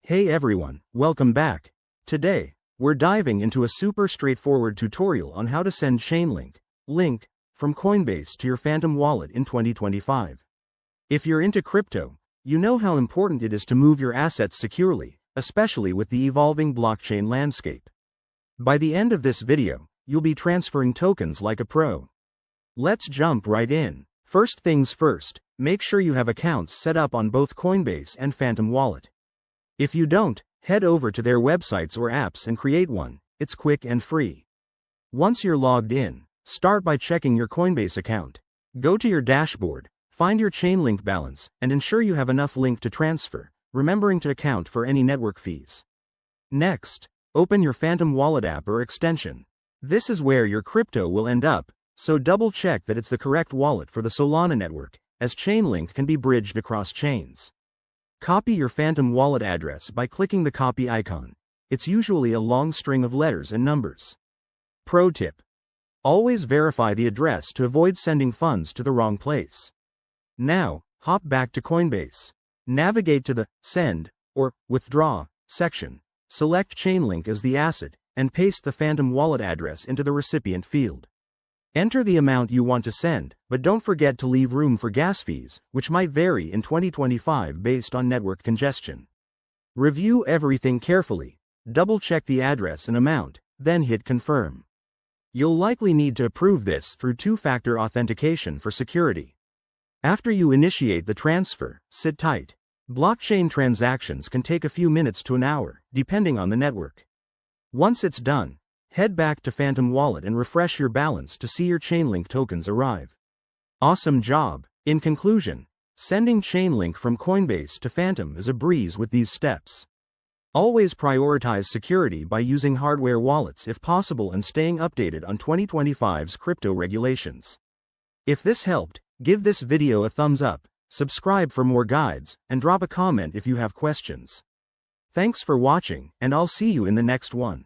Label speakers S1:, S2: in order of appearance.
S1: Hey everyone, welcome back. Today, we're diving into a super straightforward tutorial on how to send Chainlink link from Coinbase to your Phantom wallet in 2025. If you're into crypto, you know how important it is to move your assets securely, especially with the evolving blockchain landscape. By the end of this video, you'll be transferring tokens like a pro. Let's jump right in. First things first, make sure you have accounts set up on both Coinbase and Phantom Wallet. If you don't, head over to their websites or apps and create one. It's quick and free. Once you're logged in, start by checking your Coinbase account. Go to your dashboard, find your Chainlink balance, and ensure you have enough link to transfer, remembering to account for any network fees. Next, open your Phantom Wallet app or extension. This is where your crypto will end up, so double check that it's the correct wallet for the Solana network, as Chainlink can be bridged across chains. Copy your Phantom wallet address by clicking the copy icon. It's usually a long string of letters and numbers. Pro tip: always verify the address to avoid sending funds to the wrong place. Now, hop back to Coinbase. Navigate to the Send or Withdraw section. Select Chainlink as the asset, and paste the Phantom wallet address into the recipient field. Enter the amount you want to send, but don't forget to leave room for gas fees, which might vary in 2025 based on network congestion. Review everything carefully, double-check the address and amount, then hit Confirm. You'll likely need to approve this through two-factor authentication for security. After you initiate the transfer, sit tight. Blockchain transactions can take a few minutes to an hour, depending on the network. Once it's done, head back to Phantom Wallet and refresh your balance to see your Chainlink tokens arrive. Awesome job! In conclusion, sending Chainlink from Coinbase to Phantom is a breeze with these steps. Always prioritize security by using hardware wallets if possible and staying updated on 2025's crypto regulations. If this helped, give this video a thumbs up, subscribe for more guides, and drop a comment if you have questions. Thanks for watching, and I'll see you in the next one.